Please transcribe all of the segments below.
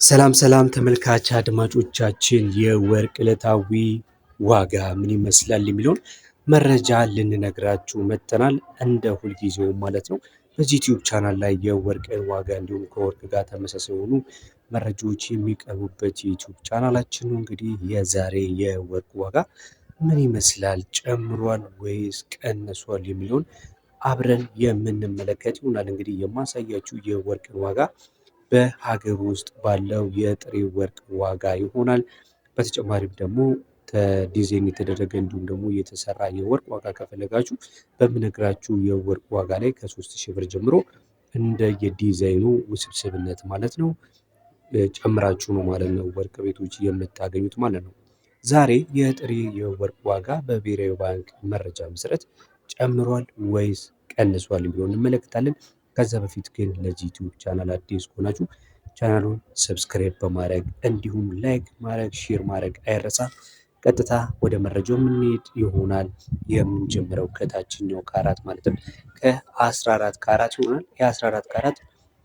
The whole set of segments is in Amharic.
ሰላም ሰላም ተመልካች አድማጮቻችን የወርቅ ዕለታዊ ዋጋ ምን ይመስላል የሚለውን መረጃ ልንነግራችሁ መጥተናል። እንደ ሁልጊዜው ማለት ነው። በዚህ ዩቲዩብ ቻናል ላይ የወርቅ ዋጋ እንዲሁም ከወርቅ ጋር ተመሳሳይ የሆኑ መረጃዎች የሚቀርቡበት የዩቲዩብ ቻናላችን ነው። እንግዲህ የዛሬ የወርቅ ዋጋ ምን ይመስላል፣ ጨምሯል ወይስ ቀንሷል የሚለውን አብረን የምንመለከት ይሆናል። እንግዲህ የማሳያችሁ የወርቅ ዋጋ በሀገር ውስጥ ባለው የጥሬ ወርቅ ዋጋ ይሆናል። በተጨማሪም ደግሞ ዲዛይን የተደረገ እንዲሁም ደግሞ የተሰራ የወርቅ ዋጋ ከፈለጋችሁ በምነግራችሁ የወርቅ ዋጋ ላይ ከ3000 ብር ጀምሮ እንደ የዲዛይኑ ውስብስብነት ማለት ነው ጨምራችሁ ነው ማለት ነው ወርቅ ቤቶች የምታገኙት ማለት ነው። ዛሬ የጥሬ የወርቅ ዋጋ በብሔራዊ ባንክ መረጃ መሰረት ጨምሯል ወይስ ቀንሷል የሚለውን እንመለከታለን። ከዛ በፊት ግን ለዚህ ዩቲዩብ ቻናል አዲስ ከሆናችሁ ቻናሉን ሰብስክራይብ በማድረግ እንዲሁም ላይክ ማድረግ ሼር ማድረግ አይረሳ። ቀጥታ ወደ መረጃው የምንሄድ ይሆናል። የምንጀምረው ከታችኛው ካራት ማለትም ከ14 ካራት ይሆናል። የ14 ካራት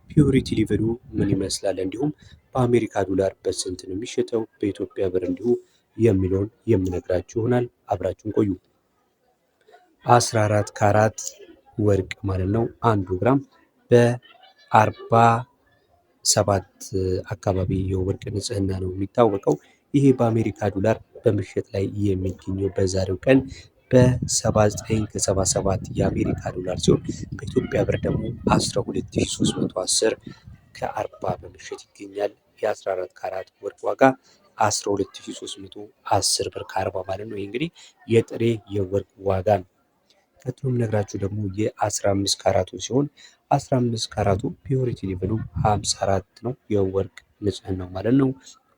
ፒዩሪቲ ሊቨሉ ምን ይመስላል፣ እንዲሁም በአሜሪካ ዶላር በስንት ነው የሚሸጠው፣ በኢትዮጵያ ብር እንዲሁ የሚለውን የምነግራችሁ ይሆናል። አብራችሁን ቆዩ። 14 ካራት ወርቅ ማለት ነው 1 ግራም በ47 አካባቢ የወርቅ ንጽህና ነው የሚታወቀው። ይሄ በአሜሪካ ዶላር በምሽት ላይ የሚገኘው በዛሬው ቀን በ79 ከ77 የአሜሪካ ዶላር ሲሆን በኢትዮጵያ ብር ደግሞ 12310 ከ40 በምሽት ይገኛል። የ14 ካራት ወርቅ ዋጋ 12310 ብር ከ40 ማለት ነው። ይህ እንግዲህ የጥሬ የወርቅ ዋጋ ነው። ቀጥሎ የምነግራችሁ ደግሞ የ15 ካራቱ ሲሆን 15 ካራቱ ፒዩሪቲ ሌቭሉ 54 ነው የወርቅ ንጽህናው ማለት ነው።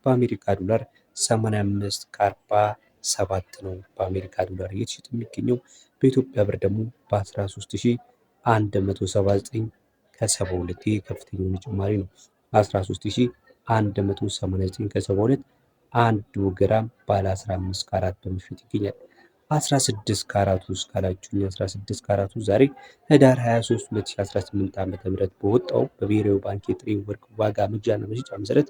በአሜሪካ ዶላር 85 ከ47 ነው በአሜሪካ ዶላር እየተሸጠ የሚገኘው። በኢትዮጵያ ብር ደግሞ በ13179 ከ72 ይህ ከፍተኛውን ጭማሪ ነው። 13189 ከ72 1 ግራም ባለ 15 ካራት በምሽት ይገኛል። 16 ካራቱ ውስጥ ካላችሁኝ 16 ካራቱ ዛሬ ህዳር 23 2018 ዓ.ም በወጣው በብሔራዊ ባንክ የጥሬ ወርቅ ዋጋ መግዣና መሸጫ መሰረት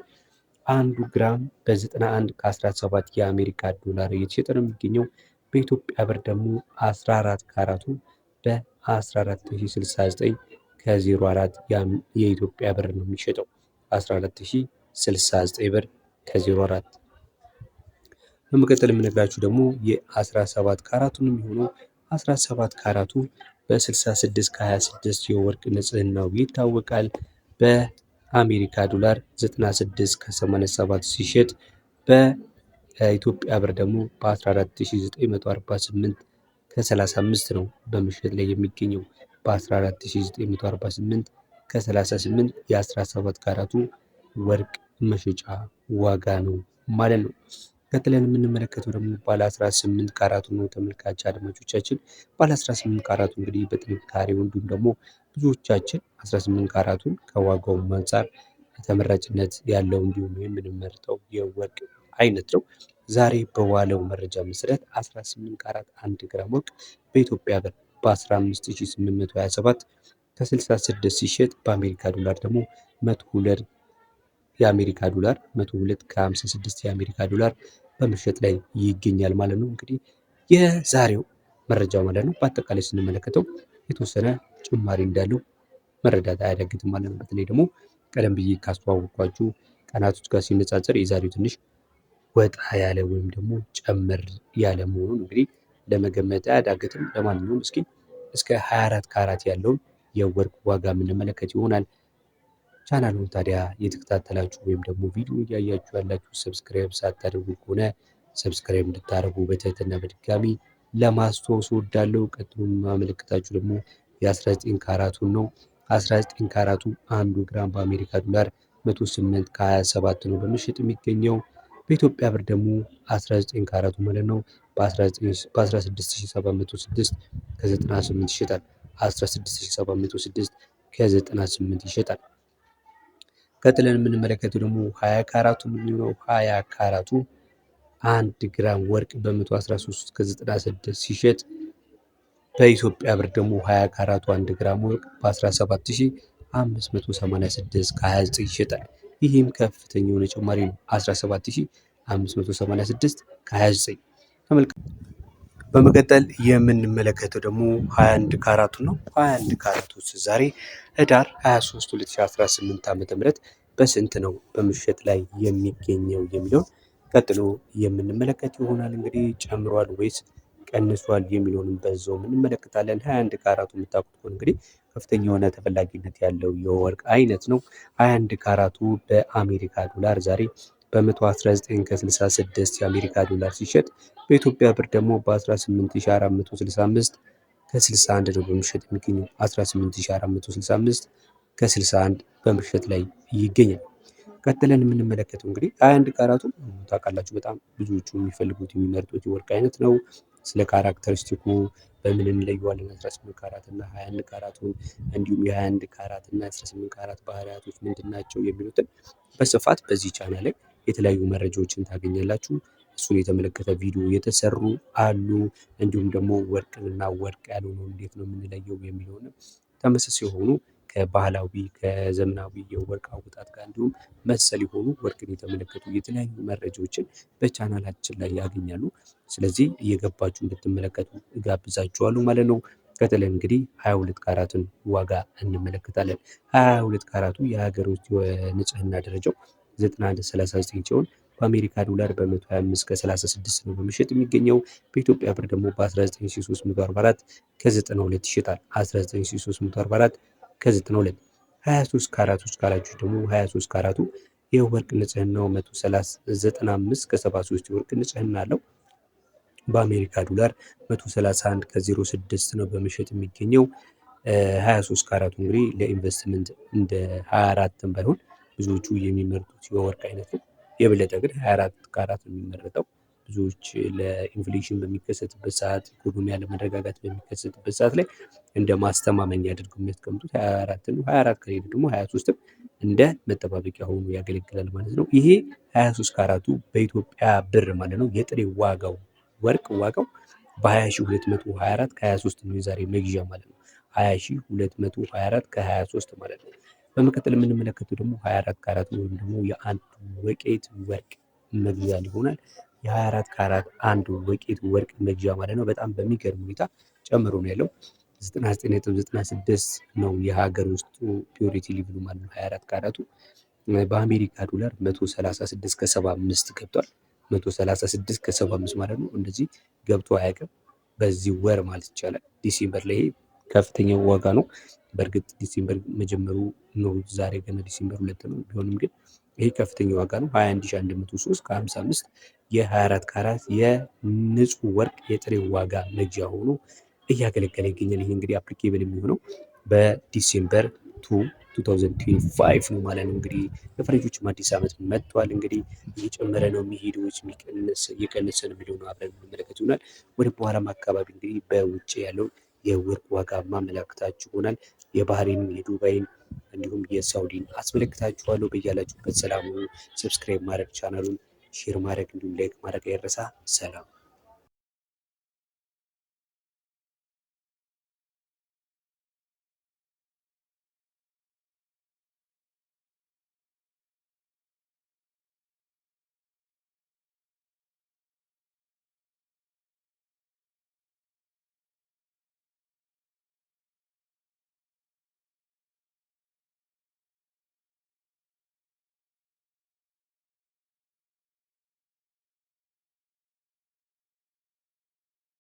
1 ግራም በ91 ከ17 የአሜሪካ ዶላር እየተሸጠ ነው የሚገኘው። በኢትዮጵያ ብር ደግሞ 14 ካራቱ በ14069 ከ04 የኢትዮጵያ ብር ነው የሚሸጠው። 14069 ብር ከ04። በመቀጠል የምነግራችሁ ደግሞ የ17 ካራቱን የሚሆነው 17 ካራቱ በ66 ከ26 የወርቅ ንጽህናው ይታወቃል። በአሜሪካ ዶላር 96 ከ87 ሲሸጥ በኢትዮጵያ ብር ደግሞ በ14948 ከ35 ነው በምሽት ላይ የሚገኘው። በ14948 ከ38 የ17 ካራቱ ወርቅ መሸጫ ዋጋ ነው ማለት ነው። ቀጥለን የምንመለከተው ደግሞ ባለ 18 ካራቱ ነው። ተመልካች አድማጮቻችን ባለ 18 ካራቱ እንግዲህ በጥንካሬው እንዲሁም ደግሞ ብዙዎቻችን 18 ካራቱን ከዋጋው አንጻር ተመራጭነት ያለው እንዲሁም የምንመርጠው የወርቅ አይነት ነው። ዛሬ በዋለው መረጃ መሰረት 18 ካራት 1 ግራም ወርቅ በኢትዮጵያ ብር በ15827 ከ66 ሲሸጥ በአሜሪካ ዶላር ደግሞ 102 የአሜሪካ ዶላር 102 ከ56 የአሜሪካ ዶላር በምሽት ላይ ይገኛል ማለት ነው። እንግዲህ የዛሬው መረጃ ማለት ነው። በአጠቃላይ ስንመለከተው የተወሰነ ጭማሪ እንዳለው መረዳት አያዳግትም ማለት ነው። በተለይ ደግሞ ቀደም ብዬ ካስተዋወቅኳችሁ ቀናቶች ጋር ሲነጻጸር የዛሬው ትንሽ ወጣ ያለ ወይም ደግሞ ጨመር ያለ መሆኑን እንግዲህ ለመገመት አያዳግትም። ለማንኛውም እስከ 24 ካራት ያለውን የወርቅ ዋጋ የምንመለከት ይሆናል። ቻናሉን ታዲያ የተከታተላችሁ ወይም ደግሞ ቪዲዮ እያያችሁ ያላችሁ ሰብስክራይብ ሳታደርጉ ከሆነ ሰብስክራይብ እንድታደርጉ በትህትና በድጋሚ ለማስታወስ እወዳለሁ። ቀጥሎ ማመለከታችሁ ደግሞ የ19 ካራቱን ነው። 19 ካራቱ 1 ግራም በአሜሪካ ዶላር 108 ከ27 ነው በምሽጥ የሚገኘው። በኢትዮጵያ ብር ደግሞ 19 ካራቱ ማለት ነው በ16706 ከ98 ይሸጣል። 16706 ከ98 ይሸጣል። ቀጥለን የምንመለከተው ደግሞ 20 ካራቱ የሚሆነው 20 ካራቱ 1 ግራም ወርቅ በ113 ከ96 ሲሸጥ በኢትዮጵያ ብር ደግሞ 20 ካራቱ 1 ግራም ወርቅ በ17586 ከ29 ይሸጣል። ይህም ከፍተኛ የሆነ ጭማሪ ነው 17586 ከ29 ተመልከቱ። በመቀጠል የምንመለከተው ደግሞ 21 ካራቱ ነው። 21 ካራቱ ዛሬ ህዳር 23 2018 ዓ.ም በስንት ነው በመሸጥ ላይ የሚገኘው የሚለውን ቀጥሎ የምንመለከት ይሆናል። እንግዲህ ጨምሯል ወይስ ቀንሷል የሚለውንም በዛው እንመለከታለን። 21 ካራቱ የምታውቁት ከሆነ እንግዲህ ከፍተኛ የሆነ ተፈላጊነት ያለው የወርቅ አይነት ነው። 21 ካራቱ በአሜሪካ ዶላር ዛሬ በ119 ከ66 የአሜሪካ ዶላር ሲሸጥ በኢትዮጵያ ብር ደግሞ በ18465 ከ61 ነው በመሸጥ የሚገኘው። 18465 ከ61 በመሸጥ ላይ ይገኛል። ቀጥለን የምንመለከተው እንግዲህ 21 ካራቱ ታውቃላችሁ በጣም ብዙዎቹ የሚፈልጉት የሚመርጡት የወርቅ አይነት ነው። ስለ ካራክተሪስቲኩ በምን እንለየዋለን 18 ካራት እና 21 ካራቱን እንዲሁም የ21 ካራት እና 18 ካራት ባህሪያቶች ምንድን ናቸው የሚሉትን በስፋት በዚህ ቻናል ላይ የተለያዩ መረጃዎችን ታገኛላችሁ። እሱን የተመለከተ ቪዲዮ የተሰሩ አሉ። እንዲሁም ደግሞ ወርቅንና ወርቅ ያልሆነውን እንዴት ነው የምንለየው የሚለውንም ተመሳሳይ የሆኑ ከባህላዊ ከዘመናዊ የወርቅ አወጣጥ ጋር እንዲሁም መሰል የሆኑ ወርቅን የተመለከቱ የተለያዩ መረጃዎችን በቻናላችን ላይ ያገኛሉ። ስለዚህ እየገባችሁ እንድትመለከቱ እጋብዛችኋለሁ ማለት ነው። ቀጥለን እንግዲህ 22 ካራትን ዋጋ እንመለከታለን። 22 ካራቱ የሀገር ውስጥ የንጽህና ደረጃው 9139 ሲሆን በአሜሪካ ዶላር በ125 ከ36 ነው በመሸጥ የሚገኘው። በኢትዮጵያ ብር ደግሞ በ19344 ከ92 ይሸጣል። 19344 ከ92 23 ካራቶች ካላችሁ ደግሞ 23 ካራቱ የወርቅ ንጽህናው 195 ከ73 የወርቅ ንጽህና አለው። በአሜሪካ ዶላር 131 ከ06 ነው በመሸጥ የሚገኘው። 23 ካራቱ እንግዲህ ለኢንቨስትመንት እንደ 24ም ባይሆን ብዙዎቹ የሚመርጡት የወርቅ አይነት ነው። የበለጠ ግን 24 ካራት ነው የሚመረጠው። ብዙዎች ለኢንፍሌሽን በሚከሰትበት ሰዓት፣ ኢኮኖሚ ያለመረጋጋት በሚከሰትበት ሰዓት ላይ እንደ ማስተማመኛ አድርገው የሚያስቀምጡት 24 ነው። 24 ከሌለ ደግሞ 23ም እንደ መጠባበቂያ ሆኖ ያገለግላል ማለት ነው። ይሄ 23 ካራቱ በኢትዮጵያ ብር ማለት ነው የጥሬ ዋጋው ወርቅ ዋጋው በ20224 ከ23 ነው የዛሬ መግዣ ማለት ነው። 20224 ከ23 ማለት ነው። በመቀጠል የምንመለከተው ደግሞ 24 ካራት ወይም ደግሞ የአንድ ወቄት ወርቅ መግዣ ይሆናል። የ24 ካራት አንድ ወቄት ወርቅ መግዣ ማለት ነው። በጣም በሚገርም ሁኔታ ጨምሮ ነው ያለው 99.96 ነው የሀገር ውስጡ ፒዩሪቲ ሊቭሉ ማለት ነው። 24 ካራቱ በአሜሪካ ዶላር 136 ከ75 ገብቷል። 136 ከ75 ማለት ነው። እንደዚህ ገብቶ አያውቅም በዚህ ወር ማለት ይቻላል። ዲሴምበር ላይ ከፍተኛው ዋጋ ነው። በእርግጥ ዲሴምበር መጀመሩ ነው ዛሬ ገና ዲሴምበር 2 ነው። ቢሆንም ግን ይሄ ከፍተኛ ዋጋ ነው። 21103 ከ55 የ24 ካራት የንጹህ ወርቅ የጥሬ ዋጋ መግዣ ሆኖ እያገለገለ ይገኛል። ይሄ እንግዲህ አፕሊኬብል የሚሆነው በዲሴምበር 2025 ነው ማለት ነው። እንግዲህ የፈረንጆችም አዲስ ዓመት መጥቷል። እንግዲህ እየጨመረ ነው የሚሄደው እየቀነሰ ነው የሚለው ነው አብረን የምንመለከት ይሆናል። ወደ በኋላም አካባቢ እንግዲህ በውጭ ያለውን የወርቅ ዋጋ ማመላክታችሁ ይሆናል። የባህሬን፣ የዱባይን እንዲሁም የሳውዲን አስመለክታችኋለሁ። በያላችሁበት ሰላም ሁኑ። ሰብስክራይብ ማድረግ ቻናሉን ሼር ማድረግ እንዲሁም ላይክ ማድረግ አይረሳ። ሰላም